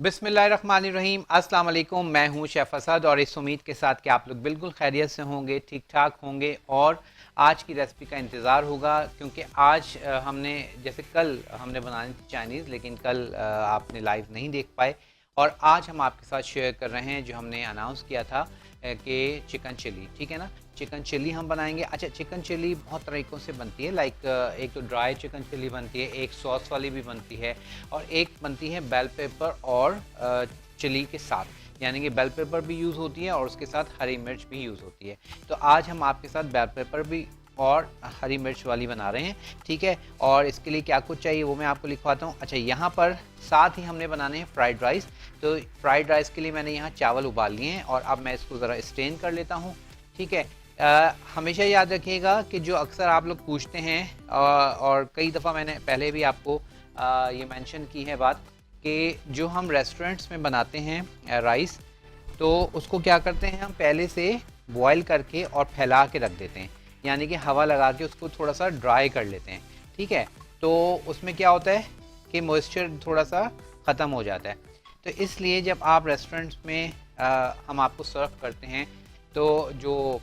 बिस्मिल्लाहिर्रहमानिर्रहीम। अस्सलाम वालेकुम। मैं हूं शेफ असद और इस उम्मीद के साथ कि आप लोग बिल्कुल खैरियत से होंगे, ठीक ठाक होंगे और आज की रेसिपी का इंतज़ार होगा, क्योंकि आज हमने जैसे कल हमने बनानी थी चाइनीज़, लेकिन कल आपने लाइव नहीं देख पाए। और आज हम आपके साथ शेयर कर रहे हैं जो हमने अनाउंस किया था कि चिकन चिली, ठीक है ना। चिकन चिली हम बनाएंगे। अच्छा, चिकन चिली बहुत तरीक़ों से बनती है। लाइक एक तो ड्राई चिकन चिली बनती है, एक सॉस वाली भी बनती है, और एक बनती है बेल पेपर और चिली के साथ, यानी कि बेल पेपर भी यूज़ होती है और उसके साथ हरी मिर्च भी यूज़ होती है। तो आज हम आपके साथ बेल पेपर भी और हरी मिर्च वाली बना रहे हैं, ठीक है। और इसके लिए क्या कुछ चाहिए वो मैं आपको लिखवाता हूँ। अच्छा, यहाँ पर साथ ही हमने बनाने हैं फ्राइड राइस। तो फ्राइड राइस के लिए मैंने यहाँ चावल उबाल लिए हैं और अब मैं इसको ज़रा स्ट्रेन कर लेता हूँ, ठीक है। हमेशा याद रखिएगा कि जो अक्सर आप लोग पूछते हैं और कई दफ़ा मैंने पहले भी आपको ये मेंशन की है बात, कि जो हम रेस्टोरेंट्स में बनाते हैं राइस, तो उसको क्या करते हैं, हम पहले से बॉयल करके और फैला के रख देते हैं, यानी कि हवा लगा के उसको थोड़ा सा ड्राई कर लेते हैं, ठीक है। तो उसमें क्या होता है कि मॉइस्चर थोड़ा सा ख़त्म हो जाता है। तो इसलिए जब आप रेस्टोरेंट्स में हम आपको सर्व करते हैं, तो जो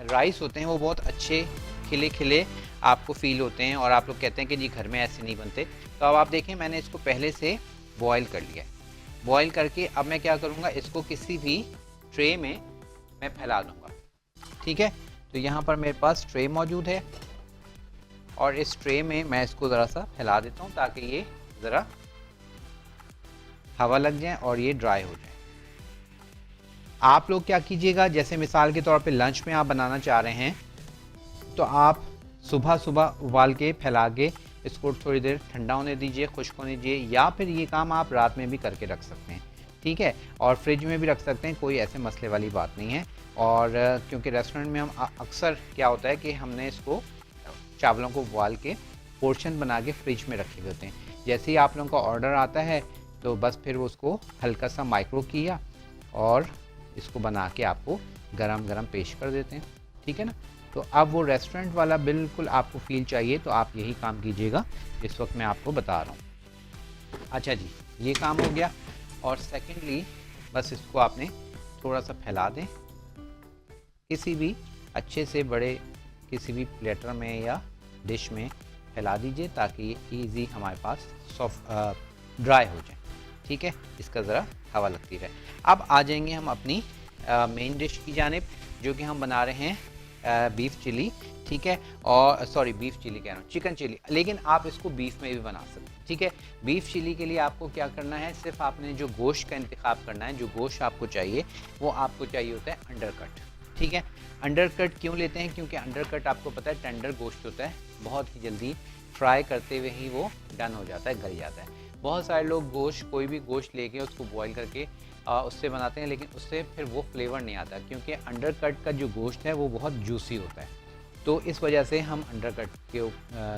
राइस होते हैं वो बहुत अच्छे खिले खिले आपको फील होते हैं और आप लोग कहते हैं कि जी घर में ऐसे नहीं बनते। तो अब आप देखें, मैंने इसको पहले से बॉयल कर लिया है। बॉयल करके अब मैं क्या करूँगा, इसको किसी भी ट्रे में मैं फैला दूँगा, ठीक है। तो यहाँ पर मेरे पास ट्रे मौजूद है और इस ट्रे में मैं इसको ज़रा सा फैला देता हूँ ताकि ये ज़रा हवा लग जाए और ये ड्राई हो जाए। आप लोग क्या कीजिएगा, जैसे मिसाल के तौर पे लंच में आप बनाना चाह रहे हैं, तो आप सुबह सुबह उबाल के फैला के इसको थोड़ी देर ठंडा होने दीजिए, खुश्क होने दीजिए, या फिर ये काम आप रात में भी करके रख सकते हैं, ठीक है। और फ्रिज में भी रख सकते हैं, कोई ऐसे मसले वाली बात नहीं है। और क्योंकि रेस्टोरेंट में हम अक्सर क्या होता है कि हमने इसको चावलों को उबाल के पोर्शन बना के फ्रिज में रखे होते हैं। जैसे ही आप लोगों का ऑर्डर आता है तो बस फिर उसको हल्का सा माइक्रो किया और इसको बना के आपको गरम गरम पेश कर देते हैं, ठीक है ना। तो अब वो रेस्टोरेंट वाला बिल्कुल आपको फील चाहिए तो आप यही काम कीजिएगा इस वक्त मैं आपको बता रहा हूँ। अच्छा जी, ये काम हो गया। और सेकेंडली बस इसको आपने थोड़ा सा फैला दें, किसी भी अच्छे से बड़े किसी भी प्लेटर में या डिश में फैला दीजिए ताकि ये ईजी हमारे पास सॉफ्ट ड्राई हो जाए, ठीक है। इसका ज़रा हवा लगती रहे। अब आ जाएंगे हम अपनी मेन डिश की जानिब, जो कि हम बना रहे हैं बीफ चिली, ठीक है। और सॉरी, बीफ चिली कह रहा हूँ, चिकन चिली, लेकिन आप इसको बीफ में भी बना सकते हैं, ठीक है। बीफ चिली के लिए आपको क्या करना है, सिर्फ आपने जो गोश्त का इंतखाब करना है। जो गोश्त आपको चाहिए वो आपको चाहिए होता है अंडरकट, ठीक है। अंडरकट क्यों लेते हैं, क्योंकि अंडरकट आपको पता है टेंडर गोश्त होता है, बहुत ही जल्दी फ्राई करते हुए ही वो डन हो जाता है, गल जाता है। बहुत सारे लोग गोश्त, कोई भी गोश्त लेके उसको बॉईल करके उससे बनाते हैं, लेकिन उससे फिर वो फ्लेवर नहीं आता, क्योंकि अंडरकट का जो गोश्त है वो बहुत जूसी होता है। तो इस वजह से हम अंडरकट के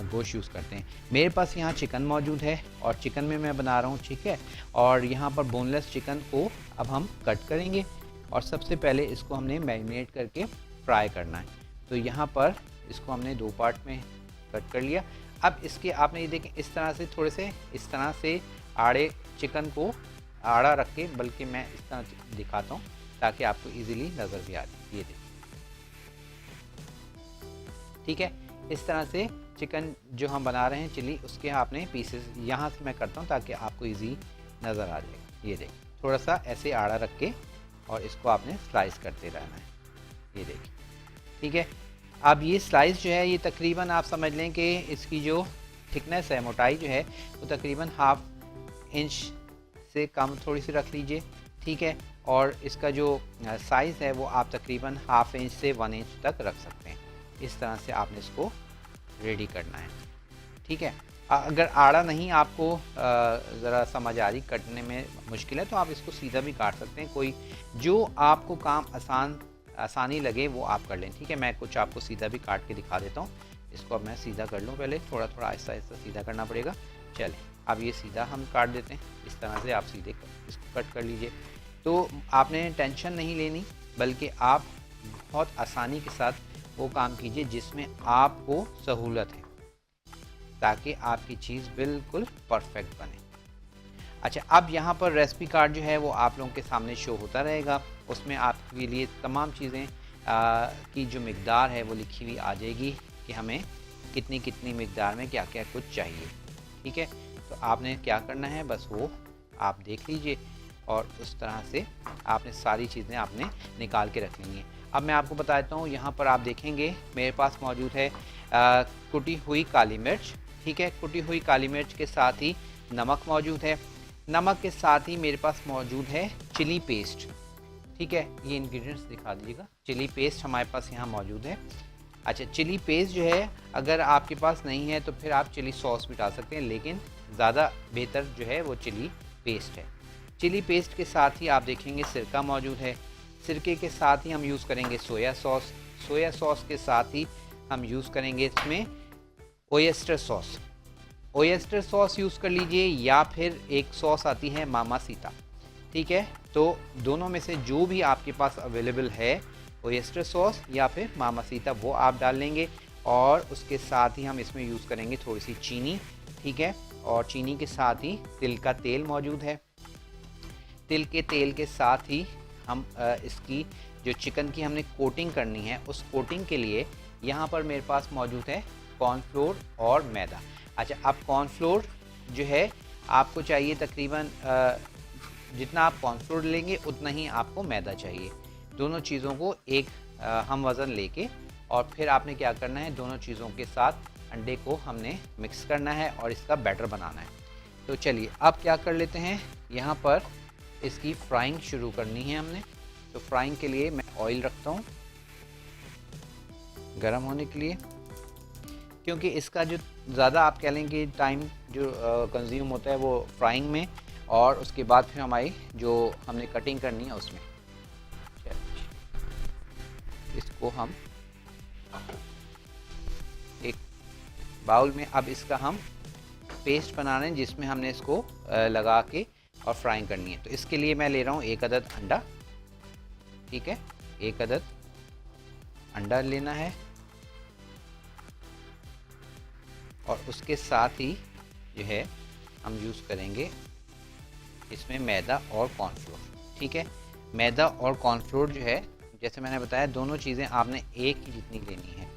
गोश्त यूज़ करते हैं। मेरे पास यहाँ चिकन मौजूद है और चिकन में मैं बना रहा हूँ, ठीक है। और यहाँ पर बोनलेस चिकन को अब हम कट करेंगे और सबसे पहले इसको हमने मैरिनेट करके फ्राई करना है। तो यहाँ पर इसको हमने 2 पार्ट में कट कर लिया। अब इसके आपने ये देखें, इस तरह से थोड़े से इस तरह से आड़े चिकन को आड़ा रख के, बल्कि मैं इस तरह दिखाता हूँ ताकि आपको इजीली नज़र भी आ जाए। ये देखिए, ठीक है। इस तरह से चिकन जो हम बना रहे हैं चिली, उसके आपने पीसेस यहाँ से मैं करता हूँ ताकि आपको इजी नज़र आ जाएगा। ये देखिए, थोड़ा सा ऐसे आड़ा रख के और इसको आपने स्लाइस करते रहना है। ये देखिए, ठीक है। अब ये स्लाइस जो है, ये तकरीबन आप समझ लें कि इसकी जो थिकनेस है, मोटाई जो है, वो तकरीबन ½ इंच से कम थोड़ी सी रख लीजिए, ठीक है। और इसका जो साइज़ है वो आप तकरीबन ½ इंच से 1 इंच तक रख सकते हैं। इस तरह से आपने इसको रेडी करना है, ठीक है। अगर आड़ा नहीं आपको ज़रा समझ आ रही, कटने में मुश्किल है, तो आप इसको सीधा भी काट सकते हैं। कोई जो आपको काम आसानी लगे वो आप कर लें, ठीक है। मैं कुछ आपको सीधा भी काट के दिखा देता हूँ। इसको अब मैं सीधा कर लूँ, पहले थोड़ा थोड़ा आहिस्ता आहिस्ता सीधा करना पड़ेगा। चलें, अब ये सीधा हम काट देते हैं। इस तरह से आप सीधे इसको कट कर लीजिए। तो आपने टेंशन नहीं लेनी, बल्कि आप बहुत आसानी के साथ वो काम कीजिए जिसमें आपको सहूलत है, ताकि आपकी चीज़ बिल्कुल परफेक्ट बने। अच्छा, अब यहाँ पर रेसिपी कार्ड जो है वो आप लोगों के सामने शो होता रहेगा। उसमें आपके लिए तमाम चीज़ें की जो मिकदार है वो लिखी हुई आ जाएगी कि हमें कितनी कितनी मिकदार में क्या क्या कुछ चाहिए। ठीक है, तो आपने क्या करना है, बस वो आप देख लीजिए और उस तरह से आपने सारी चीज़ें आपने निकाल के रख लेंगी। अब मैं आपको बता देता हूँ, यहाँ पर आप देखेंगे मेरे पास मौजूद है कुटी हुई काली मिर्च। ठीक है, कुटी हुई काली मिर्च के साथ ही नमक मौजूद है। नमक के साथ ही मेरे पास मौजूद है चिली पेस्ट। ठीक है, ये इंग्रेडिएंट्स दिखा दीजिएगा। चिली पेस्ट हमारे पास यहाँ मौजूद है। अच्छा, चिली पेस्ट जो है अगर आपके पास नहीं है तो फिर आप चिली सॉस भी डाल सकते हैं, लेकिन ज़्यादा बेहतर जो है वो चिली पेस्ट है। चिली पेस्ट के साथ ही आप देखेंगे सिरका मौजूद है। सिरके के साथ ही हम यूज़ करेंगे सोया सॉस। सोया सॉस के साथ ही हम यूज़ करेंगे इसमें oyster sauce. Oyster sauce use कर लीजिए, या फिर एक सॉस आती है मामासीता। ठीक है, तो दोनों में से जो भी आपके पास अवेलेबल है, ओयस्टर सॉस या फिर मामासीता, वो आप डाल लेंगे। और उसके साथ ही हम इसमें यूज़ करेंगे थोड़ी सी चीनी। ठीक है, और चीनी के साथ ही तिल का तेल मौजूद है। तिल के तेल के साथ ही हम इसकी जो चिकन की हमने कोटिंग करनी है, उस कोटिंग के लिए यहाँ पर मेरे पास मौजूद है कॉर्नफ्लोर और मैदा। अच्छा, अब कॉर्नफ्लोर जो है आपको चाहिए तकरीबन जितना आप कॉर्नफ्लोर लेंगे उतना ही आपको मैदा चाहिए। दोनों चीज़ों को एक हम वज़न लेके और फिर आपने क्या करना है, दोनों चीज़ों के साथ अंडे को हमने मिक्स करना है और इसका बैटर बनाना है। तो चलिए अब क्या कर लेते हैं, यहाँ पर इसकी फ्राइंग शुरू करनी है हमने। तो फ्राइंग के लिए मैं ऑयल रखता हूँ गर्म होने के लिए, क्योंकि इसका जो ज़्यादा आप कह लें कि टाइम जो कंज्यूम होता है वो फ्राइंग में, और उसके बाद फिर हमारी जो हमने कटिंग करनी है उसमें। इसको हम एक बाउल में, अब इसका हम पेस्ट बना रहे हैं जिसमें हमने इसको लगा के और फ्राइंग करनी है। तो इसके लिए मैं ले रहा हूँ 1 अदद अंडा। ठीक है, 1 अदद अंडा लेना है और उसके साथ ही जो है हम यूज़ करेंगे इसमें मैदा और कॉर्नफ्लोर। ठीक है, मैदा और कॉर्नफ्लोर जो है जैसे मैंने बताया दोनों चीज़ें आपने एक ही जितनी लेनी है।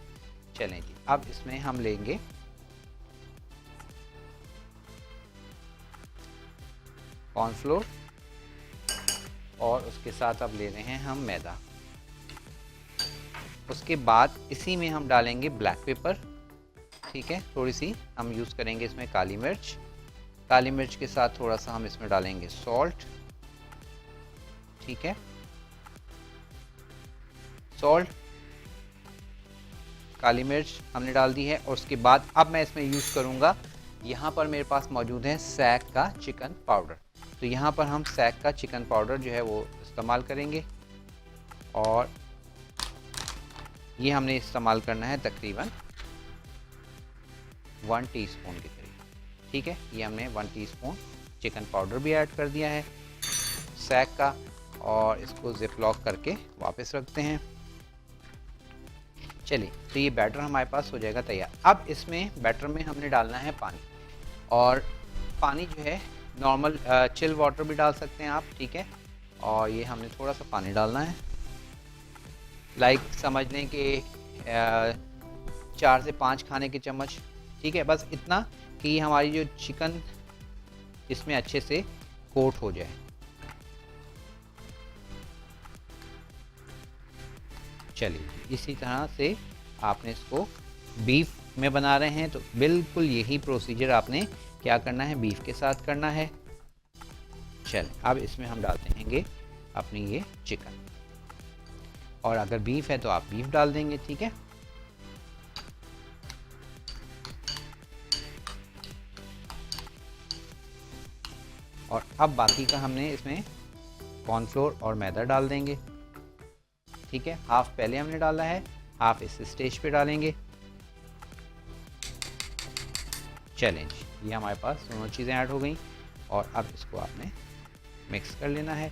चलें जी, अब इसमें हम लेंगे कॉर्नफ्लोर और उसके साथ अब ले रहे हैं हम मैदा। उसके बाद इसी में हम डालेंगे ब्लैक पेपर। ठीक है, थोड़ी सी हम यूज़ करेंगे इसमें काली मिर्च। काली मिर्च के साथ थोड़ा सा हम इसमें डालेंगे सॉल्ट। ठीक है, सॉल्ट, काली मिर्च हमने डाल दी है। और उसके बाद अब मैं इसमें यूज़ करूँगा, यहाँ पर मेरे पास मौजूद है सैग का चिकन पाउडर। तो यहाँ पर हम सैग का चिकन पाउडर जो है वो इस्तेमाल करेंगे और ये हमने इस्तेमाल करना है तकरीबन 1 टीस्पून के करीब। ठीक है, ये हमने 1 टीस्पून चिकन पाउडर भी ऐड कर दिया है सैग का, और इसको जिप लॉक करके वापस रखते हैं। चलिए, तो ये बैटर हमारे पास हो जाएगा तैयार। अब इसमें बैटर में हमने डालना है पानी, और पानी जो है नॉर्मल चिल वाटर भी डाल सकते हैं आप। ठीक है, और ये हमने थोड़ा सा पानी डालना है, लाइक समझ लें कि 4 से 5 खाने के चम्मच। ठीक है, बस इतना कि ये हमारी जो चिकन इसमें अच्छे से कोट हो जाए। चलिए, इसी तरह से आपने इसको बीफ में बना रहे हैं तो बिल्कुल यही प्रोसीजर आपने क्या करना है, बीफ के साथ करना है। चल, अब इसमें हम डालते हैंगे अपनी ये चिकन, और अगर बीफ है तो आप बीफ डाल देंगे। ठीक है, और अब बाकी का हमने इसमें कॉर्नफ्लोर और मैदा डाल देंगे। ठीक है, हाफ पहले हमने डाला है, हाफ इस स्टेज पे डालेंगे। चलें, ये हमारे पास दोनों चीज़ें ऐड हो गई और अब इसको आपने मिक्स कर लेना है।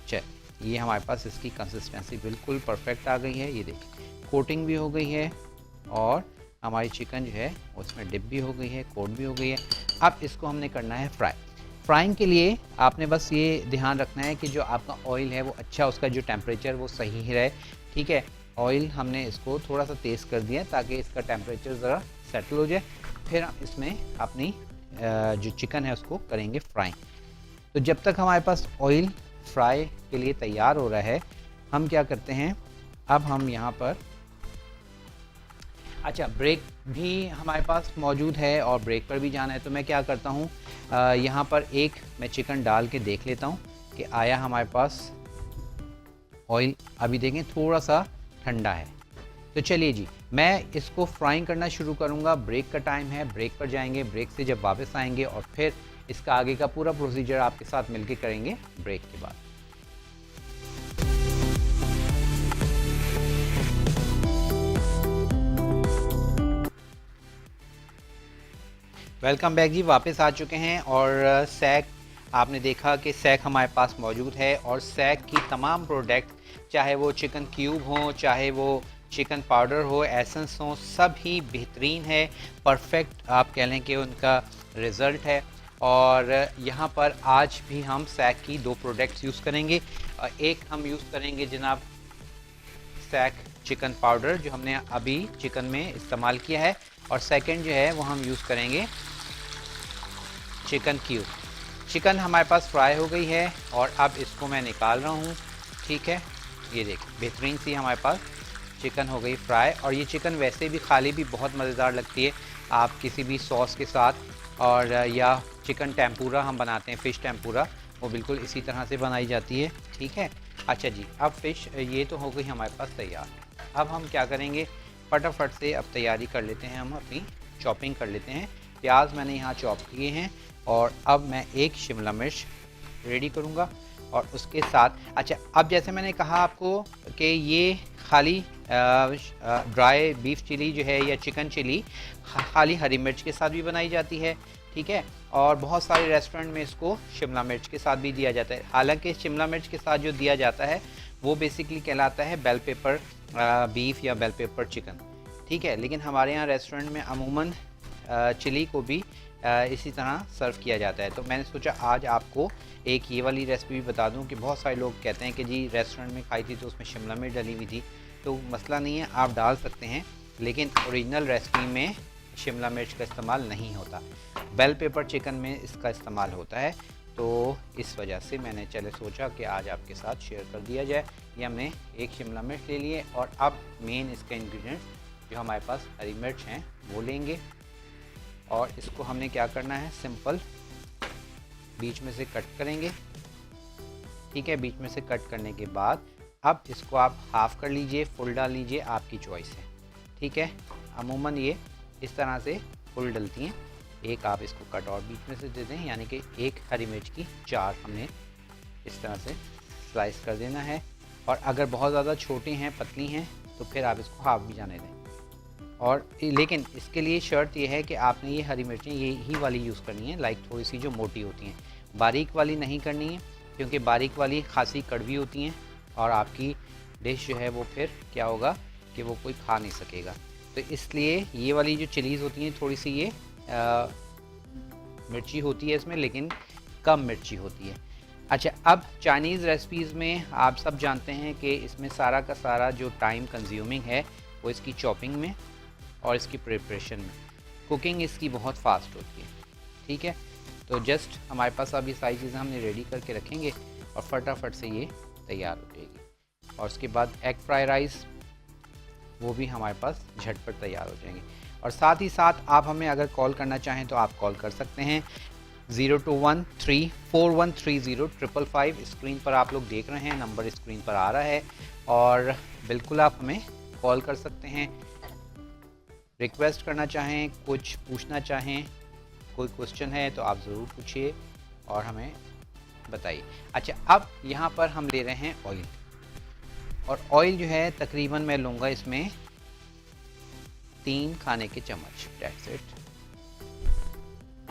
चल, ये हमारे पास इसकी कंसिस्टेंसी बिल्कुल परफेक्ट आ गई है। ये देखिए, कोटिंग भी हो गई है और हमारी चिकन जो है उसमें डिप भी हो गई है, कोट भी हो गई है। अब इसको हमने करना है फ्राई। फ्राइंग के लिए आपने बस ये ध्यान रखना है कि जो आपका ऑयल है वो अच्छा, उसका जो टेम्परेचर वो सही ही रहे। ठीक है, ऑयल हमने इसको थोड़ा सा तेज़ कर दिया ताकि इसका टेम्परेचर ज़रा सेटल हो जाए। फिर इसमें अपनी जो चिकन है उसको करेंगे फ्राई। तो जब तक हमारे पास ऑयल फ्राई के लिए तैयार हो रहा है, हम क्या करते हैं, अब हम यहाँ पर अच्छा ब्रेक भी हमारे पास मौजूद है और ब्रेक पर भी जाना है। तो मैं क्या करता हूँ, यहाँ पर एक मैं चिकन डाल के देख लेता हूँ कि आया हमारे पास ऑयल। अभी देखें थोड़ा सा ठंडा है। तो चलिए जी, मैं इसको फ्राइंग करना शुरू करूँगा। ब्रेक का टाइम है, ब्रेक पर जाएंगे। ब्रेक से जब वापस आएंगे और फिर इसका आगे का पूरा प्रोसीजर आपके साथ मिलके करेंगे ब्रेक के बाद। वेलकम बैक जी, वापस आ चुके हैं। और सैक आपने देखा कि सैक हमारे पास मौजूद है और सैक की तमाम प्रोडक्ट, चाहे वो चिकन क्यूब हो, चाहे वो चिकन पाउडर हो, एसेंस हो, सब ही बेहतरीन है, परफेक्ट आप कह लें कि उनका रिज़ल्ट है। और यहाँ पर आज भी हम सैक की 2 प्रोडक्ट्स यूज़ करेंगे। एक हम यूज़ करेंगे जनाब सैक चिकन पाउडर जो हमने अभी चिकन में इस्तेमाल किया है, और सेकंड जो है वो हम यूज़ करेंगे चिकन क्यूब। चिकन हमारे पास फ्राई हो गई है और अब इसको मैं निकाल रहा हूँ। ठीक है, ये देखिए बेहतरीन सी हमारे पास चिकन हो गई फ्राई। और ये चिकन वैसे भी खाली भी बहुत मज़ेदार लगती है, आप किसी भी सॉस के साथ, और या चिकन टेम्पूरा हम बनाते हैं, फ़िश टेम्पूरा, वो बिल्कुल इसी तरह से बनाई जाती है। ठीक है, अच्छा जी, अब फ़िश ये तो हो गई हमारे पास तैयार। अब हम क्या करेंगे, फटाफट से अब तैयारी कर लेते हैं, हम अपनी चॉपिंग कर लेते हैं। प्याज मैंने यहाँ चॉप किए हैं और अब मैं एक शिमला मिर्च रेडी करूँगा और उसके साथ, अच्छा अब जैसे मैंने कहा आपको कि ये खाली ड्राई बीफ चिली जो है या चिकन चिली खाली हरी मिर्च के साथ भी बनाई जाती है। ठीक है, और बहुत सारे रेस्टोरेंट में इसको शिमला मिर्च के साथ भी दिया जाता है। हालांकि शिमला मिर्च के साथ जो दिया जाता है वो बेसिकली कहलाता है बेल पेपर बीफ या बेल पेपर चिकन। ठीक है, लेकिन हमारे यहाँ रेस्टोरेंट में अमूमन चिली को भी इसी तरह सर्व किया जाता है। तो मैंने सोचा आज आपको एक ये वाली रेसिपी भी बता दूं कि बहुत सारे लोग कहते हैं कि जी रेस्टोरेंट में खाई थी तो उसमें शिमला मिर्च डली हुई थी। तो मसला नहीं है, आप डाल सकते हैं, लेकिन ओरिजिनल रेसिपी में शिमला मिर्च का इस्तेमाल नहीं होता, बेल पेपर चिकन में इसका इस्तेमाल होता है। तो इस वजह से मैंने चले सोचा कि आज आपके साथ शेयर कर दिया जाए। ये हमने एक शिमला मिर्च ले लिए और अब मेन इसका इंग्रेडिएंट जो हमारे पास हरी मिर्च हैं वो लेंगे और इसको हमने क्या करना है, सिंपल बीच में से कट करेंगे। ठीक है, बीच में से कट करने के बाद अब इसको आप हाफ़ कर लीजिए, फुल डाल लीजिए, आपकी चॉइस है। ठीक है, अमूमन ये इस तरह से फुल डलती हैं। एक आप इसको कट और बीच में से दे दें, यानी कि एक हरी मिर्च की 4 हमने इस तरह से स्लाइस कर देना है। और अगर बहुत ज़्यादा छोटी हैं, पतली हैं, तो फिर आप इसको हाफ़ भी जाने दें। और लेकिन इसके लिए शर्त यह है कि आपने ये हरी मिर्चें यही वाली यूज़ करनी है, लाइक थोड़ी सी जो मोटी होती हैं, बारीक वाली नहीं करनी है, क्योंकि बारीक वाली खासी कड़वी होती हैं और आपकी डिश जो है वो फिर क्या होगा कि वो कोई खा नहीं सकेगा। तो इसलिए ये वाली जो चिलीज़ होती हैं थोड़ी सी ये मिर्ची होती है इसमें, लेकिन कम मिर्ची होती है। अच्छा, अब चाइनीज़ रेसिपीज़ में आप सब जानते हैं कि इसमें सारा का सारा जो टाइम कंज्यूमिंग है वो इसकी चॉपिंग में और इसकी प्रिपरेशन में, कुकिंग इसकी बहुत फास्ट होती है। ठीक है, तो जस्ट हमारे पास अब ये सारी चीज़ें हमने रेडी करके रखेंगे और फटाफट से ये तैयार हो जाएगी। और उसके बाद एग फ्राई राइस वो भी हमारे पास झटपट तैयार हो जाएंगे। और साथ ही साथ आप हमें अगर कॉल करना चाहें तो आप कॉल कर सकते हैं 0213413055। स्क्रीन पर आप लोग देख रहे हैं, नंबर स्क्रीन पर आ रहा है और बिल्कुल आप हमें कॉल कर सकते हैं। रिक्वेस्ट करना चाहें, कुछ पूछना चाहें, कोई क्वेश्चन है तो आप ज़रूर पूछिए और हमें बताइए। अच्छा, अब यहाँ पर हम ले रहे हैं ऑयल, और ऑयल जो है तकरीबन मैं लूँगा इसमें 3 खाने के चम्मच, दैट्स इट।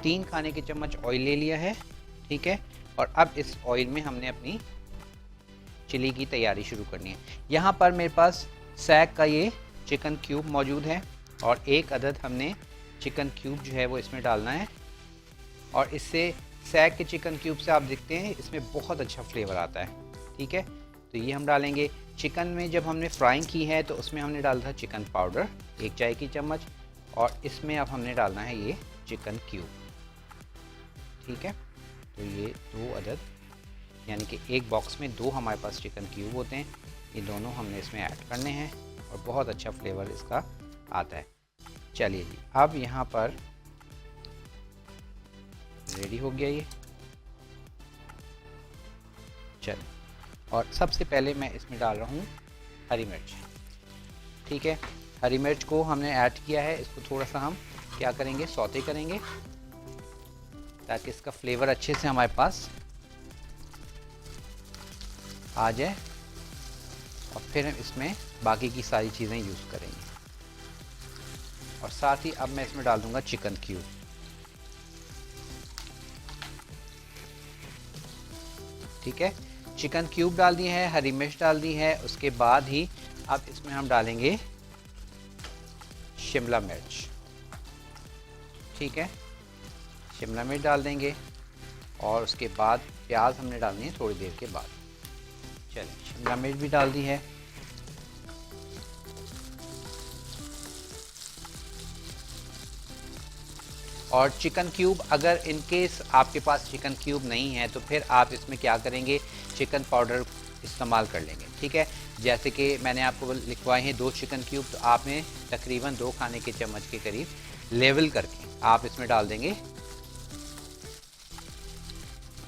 3 खाने के चम्मच ऑयल ले लिया है। ठीक है, और अब इस ऑयल में हमने अपनी चिली की तैयारी शुरू करनी है। यहाँ पर मेरे पास सैक का ये चिकन क्यूब मौजूद है और 1 अदद हमने चिकन क्यूब जो है वो इसमें डालना है और इससे सैग के चिकन क्यूब से आप देखते हैं इसमें बहुत अच्छा फ्लेवर आता है। ठीक है, तो ये हम डालेंगे। चिकन में जब हमने फ्राइंग की है तो उसमें हमने डाला था चिकन पाउडर 1 चाय की चम्मच, और इसमें अब हमने डालना है ये चिकन क्यूब। ठीक है, तो ये 2 अदद, यानी कि एक बॉक्स में 2 हमारे पास चिकन क्यूब होते हैं, ये दोनों हमने इसमें ऐड करने हैं और बहुत अच्छा फ्लेवर इसका आता है। चलिए जी, अब यहाँ पर रेडी हो गया ये। चलिए, और सबसे पहले मैं इसमें डाल रहा हूँ हरी मिर्च। ठीक है, हरी मिर्च को हमने ऐड किया है, इसको थोड़ा सा हम क्या करेंगे, सौते करेंगे ताकि इसका फ्लेवर अच्छे से हमारे पास आ जाए, और फिर हम इसमें बाकी की सारी चीज़ें यूज़ करेंगे। और साथ ही अब मैं इसमें डाल दूंगा चिकन क्यूब। ठीक है, चिकन क्यूब डाल दिए हैं, हरी मिर्च डाल दी है, उसके बाद ही अब इसमें हम डालेंगे शिमला मिर्च। ठीक है, शिमला मिर्च डाल देंगे, और उसके बाद प्याज हमने डालनी है थोड़ी देर के बाद। चलिए, शिमला मिर्च भी डाल दी है। और चिकन क्यूब, अगर इन केस आपके पास चिकन क्यूब नहीं है तो फिर आप इसमें क्या करेंगे, चिकन पाउडर इस्तेमाल कर लेंगे। ठीक है, जैसे कि मैंने आपको लिखवाए हैं 2 चिकन क्यूब, तो आपने तकरीबन 2 खाने के चम्मच के करीब लेवल करके आप इसमें डाल देंगे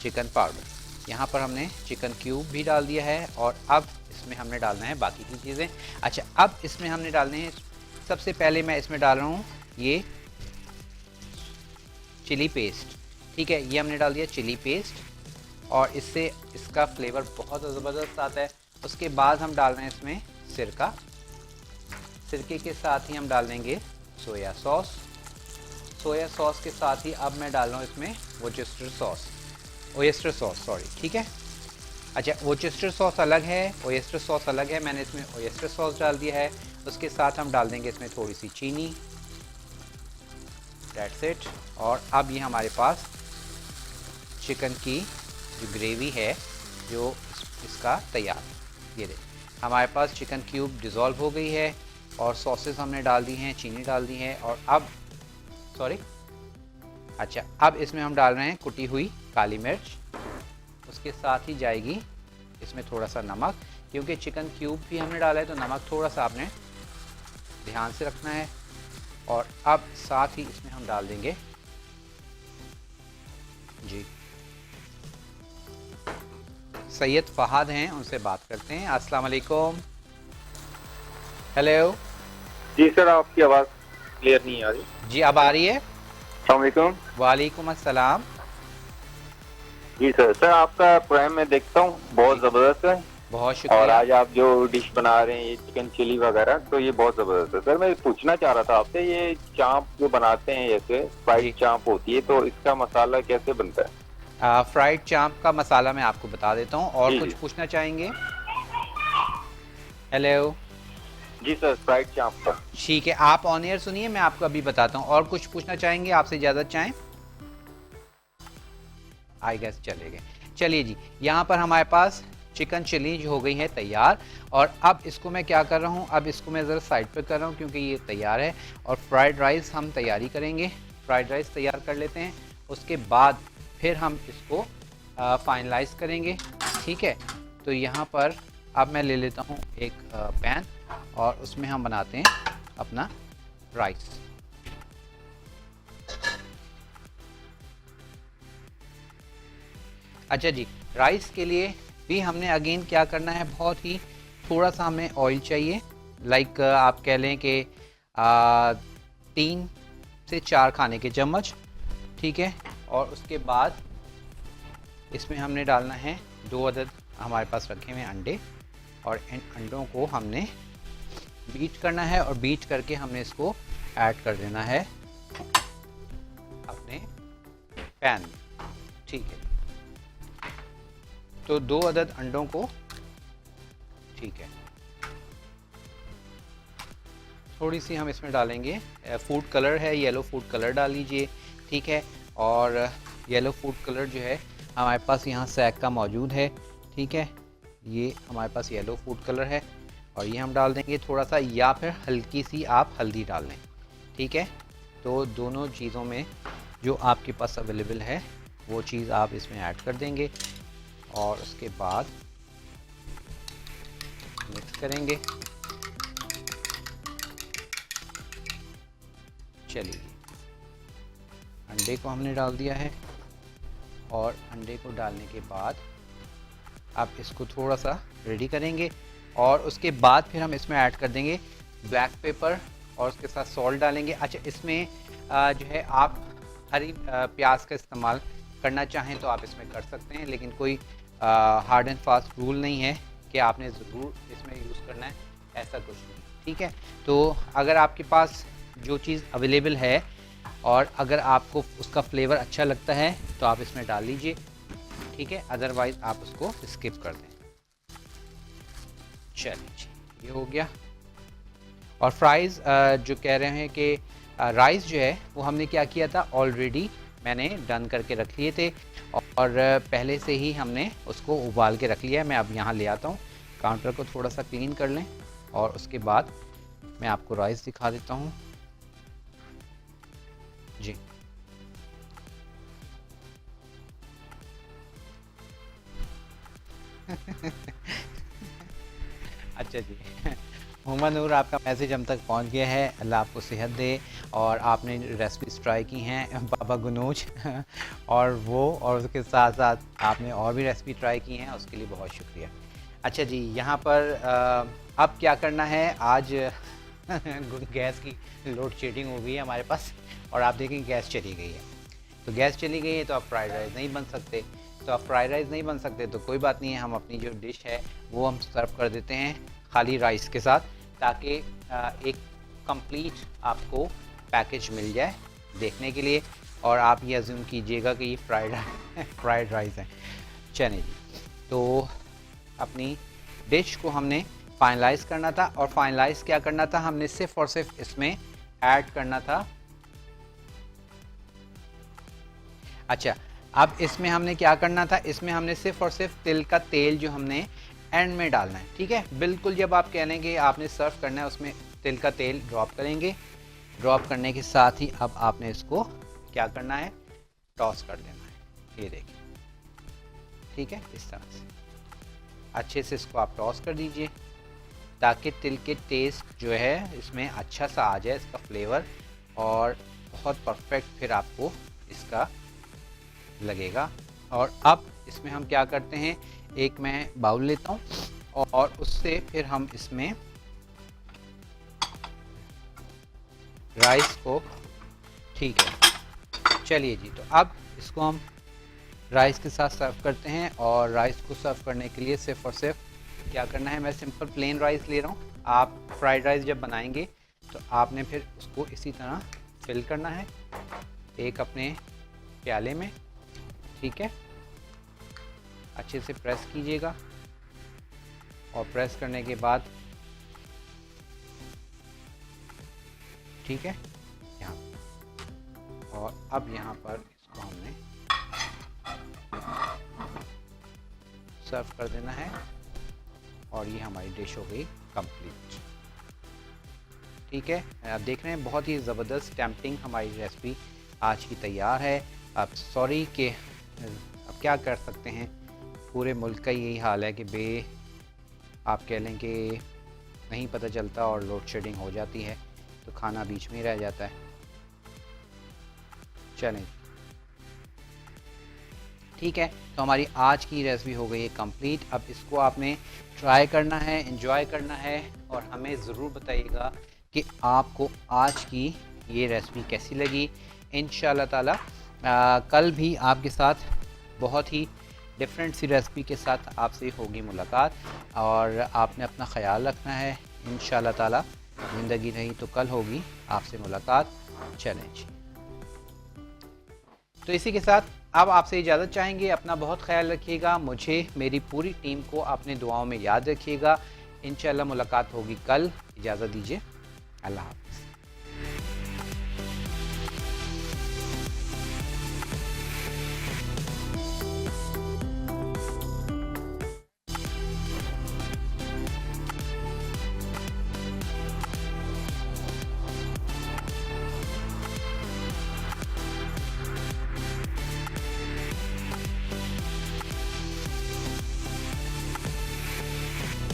चिकन पाउडर। यहाँ पर हमने चिकन क्यूब भी डाल दिया है, और अब इसमें हमने डालना है बाकी की चीज़ें। अच्छा, अब इसमें हमने डालने हैं, सबसे पहले मैं इसमें डाल रहा हूँ ये चिली पेस्ट। ठीक है, ये हमने डाल दिया चिली पेस्ट, और इससे इसका फ्लेवर बहुत ज़बरदस्त आता है। उसके बाद हम डाल रहे हैं इसमें सिरका। सिरके के साथ ही हम डाल देंगे सोया सॉस। सोया सॉस के साथ ही अब मैं डाल रहा हूँ इसमें ओयस्टर सॉस, सॉरी। ठीक है, अच्छा, वोचेस्टर सॉस अलग है, ओयस्टर सॉस अलग है, मैंने इसमें ओयस्टर सॉस डाल दिया है। उसके साथ हम डाल देंगे इसमें थोड़ी सी चीनी। That's it. और अब ये हमारे पास चिकन की जो ग्रेवी है जो इसका तैयार, ये देख हमारे पास चिकन क्यूब डिज़ोल्व हो गई है, और सॉसेस हमने डाल दी हैं, चीनी डाल दी है, और अब अच्छा, अब इसमें हम डाल रहे हैं कुटी हुई काली मिर्च। उसके साथ ही जाएगी इसमें थोड़ा सा नमक, क्योंकि चिकन क्यूब भी हमने डाला है तो नमक थोड़ा सा आपने ध्यान से रखना है। और अब साथ ही इसमें हम डाल देंगे जी, सैयद फहाद हैं, उनसे बात करते हैं। अस्सलाम वालेकुम। हेलो जी सर, आपकी आवाज़ क्लियर नहीं आ रही। जी, अब आ रही है। अस्सलाम वालेकुम। वालेकुम अस्सलाम। जी सर आपका प्रोग्राम मैं देखता हूँ, बहुत ज़बरदस्त है। बहुत और शुक्रिया। आज आप जो डिश बना रहे हैं ये चिकन चिली वगैरह, तो ये बहुत ज़बरदस्त है। सर मैं पूछना चाह रहा था आपसे, ये चांप जो बनाते हैं जैसे फ्राइड चांप होती है, तो इसका मसाला कैसे बनता है? फ्राइड चांप का मसाला मैं आपको बता देता हूँ। और जी, कुछ जी। पूछना चाहेंगे? हेलो जी सर, फ्राइड चांप का। ठीक है, आप ऑन एयर सुनिए, मैं आपको अभी बताता हूँ। और कुछ पूछना चाहेंगे? आपसे इजाज़त चाहें? आई गेस चले गए। चलिए जी, यहाँ पर हमारे पास चिकन चिली हो गई है तैयार, और अब इसको मैं क्या कर रहा हूँ, अब इसको मैं ज़रा साइड पे कर रहा हूँ क्योंकि ये तैयार है। और फ्राइड राइस हम तैयारी करेंगे, फ्राइड राइस तैयार कर लेते हैं, उसके बाद फिर हम इसको फाइनलाइज करेंगे। ठीक है, तो यहाँ पर अब मैं ले लेता हूँ एक पैन, और उसमें हम बनाते हैं अपना राइस। अच्छा जी, राइस के लिए भी हमने अगेन क्या करना है, बहुत ही थोड़ा सा हमें ऑयल चाहिए, लाइक आप कह लें कि 3 से 4 खाने के चम्मच। ठीक है, और उसके बाद इसमें हमने डालना है 2 अदद हमारे पास रखे हुए अंडे, और इन अंडों को हमने बीट करना है, और बीट करके हमने इसको ऐड कर देना है अपने पैन में। ठीक है, तो 2 अदद अंडों को, ठीक है, थोड़ी सी हम इसमें डालेंगे फूड कलर है, येलो फूड कलर डाल लीजिए। ठीक है, और येलो फूड कलर जो है हमारे पास यहाँ सैग का मौजूद है, ठीक है। ये हमारे पास येलो फूड कलर है और ये हम डाल देंगे थोड़ा सा, या फिर हल्की सी आप हल्दी डाल लें, ठीक है। तो दोनों चीज़ों में जो आपके पास अवेलेबल है वो चीज़ आप इसमें ऐड कर देंगे और उसके बाद मिक्स करेंगे। चलिए, अंडे को हमने डाल दिया है और अंडे को डालने के बाद आप इसको थोड़ा सा रेडी करेंगे और उसके बाद फिर हम इसमें ऐड कर देंगे ब्लैक पेपर और उसके साथ सॉल्ट डालेंगे। अच्छा, इसमें जो है आप हरी प्याज का इस्तेमाल करना चाहें तो आप इसमें कर सकते हैं, लेकिन कोई हार्ड एंड फास्ट रूल नहीं है कि आपने ज़रूर इसमें यूज़ करना है, ऐसा कुछ नहीं, ठीक है। तो अगर आपके पास जो चीज़ अवेलेबल है और अगर आपको उसका फ्लेवर अच्छा लगता है तो आप इसमें डाल लीजिए, ठीक है, अदरवाइज़ आप उसको स्किप कर दें। चलिए, ये हो गया। और फ्राइज़ जो कह रहे हैं कि राइस जो है वो हमने क्या किया था, ऑलरेडी मैंने डन करके रख लिए थे और पहले से ही हमने उसको उबाल के रख लिया है। मैं अब यहाँ ले आता हूँ, काउंटर को थोड़ा सा क्लीन कर लें और उसके बाद मैं आपको राइस दिखा देता हूँ जी। अच्छा जी, मोहम्मद नूर, आपका मैसेज हम तक पहुंच गया है। अल्लाह आपको सेहत दे। और आपने रेसिपीज ट्राई की हैं बाबा गुनूज और उसके साथ साथ आपने और भी रेसिपी ट्राई की हैं, उसके लिए बहुत शुक्रिया। अच्छा जी, यहाँ पर अब क्या करना है, आज गैस की लोड शेडिंग हो गई है हमारे पास और आप देखें गैस चली गई है। तो गैस चली गई है तो अब फ्राइड राइस नहीं बन सकते। तो अब फ्राइड राइस नहीं बन सकते तो कोई बात नहीं है, हम अपनी जो डिश है वो हम सर्व कर देते हैं खाली राइस के साथ, ताकि एक कंप्लीट आपको पैकेज मिल जाए देखने के लिए और आप ये अज्यूम कीजिएगा कि ये फ्राइड राइस है। चलिए जी, तो अपनी डिश को हमने फाइनलाइज़ करना था और फाइनलाइज़ क्या करना था, हमने सिर्फ और सिर्फ इसमें ऐड करना था। अच्छा, अब इसमें हमने क्या करना था, इसमें हमने सिर्फ और सिर्फ तिल का तेल जो हमने एंड में डालना है, ठीक है। बिल्कुल जब आप कह लेंगे आपने सर्व करना है उसमें तिल का तेल ड्रॉप करेंगे। ड्रॉप करने के साथ ही अब आपने इसको क्या करना है, टॉस कर देना है। ये देखिए, ठीक है, इस तरह से अच्छे से इसको आप टॉस कर दीजिए ताकि तिल के टेस्ट जो है इसमें अच्छा सा आ जाए, इसका फ्लेवर, और बहुत परफेक्ट फिर आपको इसका लगेगा। और अब इसमें हम क्या करते हैं, एक मैं बाउल लेता हूँ और उससे फिर हम इसमें राइस को, ठीक है। चलिए जी, तो अब इसको हम राइस के साथ सर्व करते हैं और राइस को सर्व करने के लिए सिर्फ और सिर्फ क्या करना है, मैं सिंपल प्लेन राइस ले रहा हूँ। आप फ्राइड राइस जब बनाएंगे तो आपने फिर उसको इसी तरह फिल करना है एक अपने प्याले में, ठीक है। अच्छे से प्रेस कीजिएगा और प्रेस करने के बाद, ठीक है, यहाँ, और अब यहाँ पर इसको हमने सर्व कर देना है और ये हमारी डिश हो गई कंप्लीट, ठीक है। आप देख रहे हैं बहुत ही ज़बरदस्त टेम्पटिंग हमारी रेसिपी आज की तैयार है। अब सॉरी कि अब क्या कर सकते हैं, पूरे मुल्क का यही हाल है कि आप कह लें कि नहीं पता चलता और लोड शेडिंग हो जाती है तो खाना बीच में ही रह जाता है। चलें, ठीक है, तो हमारी आज की रेसिपी हो गई है कंप्लीट। अब इसको आपने ट्राई करना है, एंजॉय करना है और हमें ज़रूर बताइएगा कि आपको आज की ये रेसिपी कैसी लगी। इंशाल्लाह ताला कल भी आपके साथ बहुत ही डिफरेंट सी रेसिपी के साथ आपसे होगी मुलाकात और आपने अपना ख्याल रखना है। इंशाल्लाह ताला ज़िंदगी रही तो कल होगी आपसे मुलाकात। चैलेंज तो इसी के साथ अब आपसे इजाज़त चाहेंगे। अपना बहुत ख्याल रखिएगा, मुझे मेरी पूरी टीम को अपने दुआओं में याद रखिएगा। इंशाल्लाह मुलाकात होगी कल। इजाज़त दीजिए, अल्लाह हाफ़िज़।